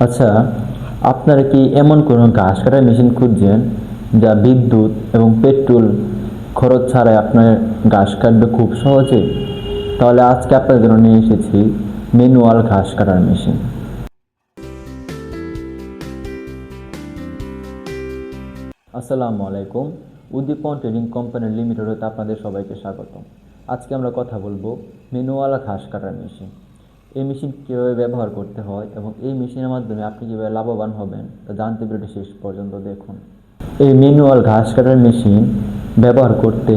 আচ্ছা, আপনারা কি এমন কোনো ঘাস কাটার মেশিন খুঁজছেন যা বিদ্যুৎ এবং পেট্রোল খরচ ছাড়াই আপনার ঘাস কাটবে খুব সহজে? তাহলে আজকে আপনাদের জন্য নিয়ে এসেছি ম্যানুয়াল ঘাস কাটার মেশিন। আসসালামু আলাইকুম। উদ্দীপন ট্রেডিং কোম্পানি লিমিটেডে আপনাদের সবাইকে স্বাগতম। আজকে আমরা কথা বলবো ম্যানুয়াল ঘাস কাটার মেশিন। এই মেশিন কীভাবে ব্যবহার করতে হয় এবং এই মেশিনের মাধ্যমে আপনি কীভাবে লাভবান হবেন তা জানতে ভিডিওটি শেষ পর্যন্ত দেখুন। এই ম্যানুয়াল ঘাস কাটার মেশিন ব্যবহার করতে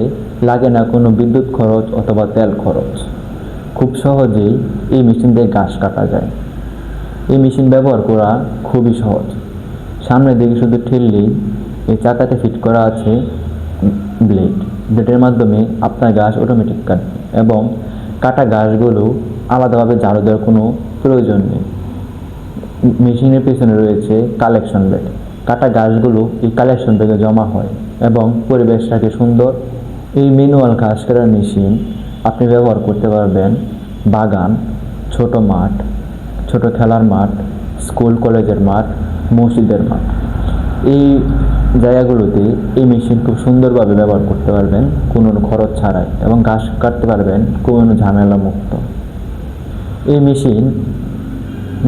লাগে না কোনো বিদ্যুৎ খরচ অথবা তেল খরচ। খুব সহজেই এই মেশিন দিয়ে ঘাস কাটা যায়। এই মেশিন ব্যবহার করা খুবই সহজ। সামনের দিকে শুধু ঠেললেই এই চাকাতে ফিট করা আছে ব্লেডের মাধ্যমে আপনার ঘাস অটোমেটিক কাটবে এবং কাটা ঘাসগুলো আলাদাভাবে ঝাড়ু দেওয়ার কোনো প্রয়োজন নেই। মেশিনের পেছনে রয়েছে কালেকশন ব্যাগ। কাটা ঘাসগুলো এই কালেকশন ব্যাগে জমা হয় এবং পরিবেশটাকে সুন্দর। এই ম্যানুয়াল ঘাস কাটার মেশিন আপনি ব্যবহার করতে পারবেন বাগান, ছোট মাঠ, ছোট খেলার মাঠ, স্কুল কলেজের মাঠ, মসজিদের মাঠ। এই জায়গাগুলোতে এই মেশিন খুব সুন্দরভাবে ব্যবহার করতে পারবেন কোনো খরচ ছাড়াই এবং ঘাস কাটতে পারবেন কোনো ঝামেলা মুক্ত। এই মেশিন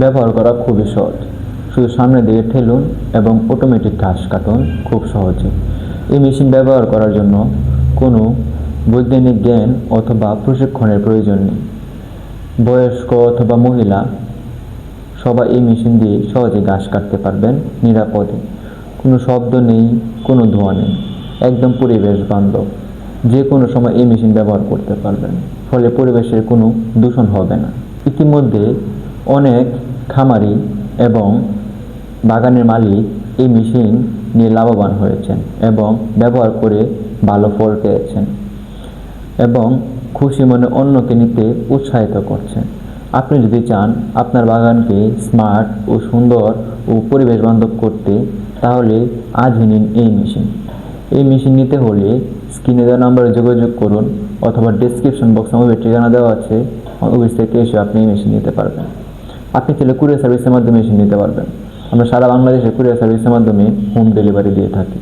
ব্যবহার করা খুবই সহজ। শুধু সামনে দিকে ঠেলুন এবং অটোমেটিক ঘাস কাটুন খুব সহজে। এই মেশিন ব্যবহার করার জন্য কোনো বৈজ্ঞানিক জ্ঞান অথবা প্রশিক্ষণের প্রয়োজন নেই। বয়স্ক অথবা মহিলা সবাই এই মেশিন দিয়ে সহজে ঘাস কাটতে পারবেন নিরাপদে। কোনো শব্দ নেই, কোনো ধোঁয়া নেই, একদম পরিবেশ বান্ধব। যে কোনো সময় এই মেশিন ব্যবহার করতে পারবেন, ফলে পরিবেশের কোনো দূষণ হবে না। ইতিমধ্যে অনেক খামারি এবং বাগানের মালিক এই মেশিন নিয়ে লাভবান হয়েছেন এবং ব্যবহার করে ভালো ফল পেয়েছেন এবং খুশি মনে অন্যকে নিতে উৎসাহিত করছেন। আপনি যদি চান আপনার বাগানকে স্মার্ট ও সুন্দর ও পরিবেশ বান্ধব করতে, তাহলে আজই নিন এই মেশিন। এই মেশিন নিতে হলে স্ক্রিনে দেওয়া নাম্বারে যোগাযোগ করুন অথবা ডেসক্রিপশন বক্সে আমাদের ঠিকানা দেওয়া আছে, অফিস থেকে এসে আপনি এই মেশিন নিতে পারবেন। আপনি চাইলে কুরিয়ার সার্ভিসের মাধ্যমে মেশিন নিতে পারবেন। আমরা সারা বাংলাদেশে কুরিয়ার সার্ভিসের মাধ্যমে হোম ডেলিভারি দিয়ে থাকি।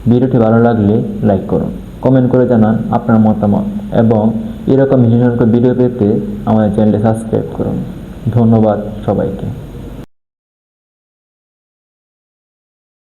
ভিডিওটি ভালো লাগলে লাইক করুন, কমেন্ট করে জানান আপনার মতামত এবং এরকম মেশিন ভিডিও পেতে আমাদের চ্যানেলটি সাবস্ক্রাইব করুন। ধন্যবাদ সবাইকে।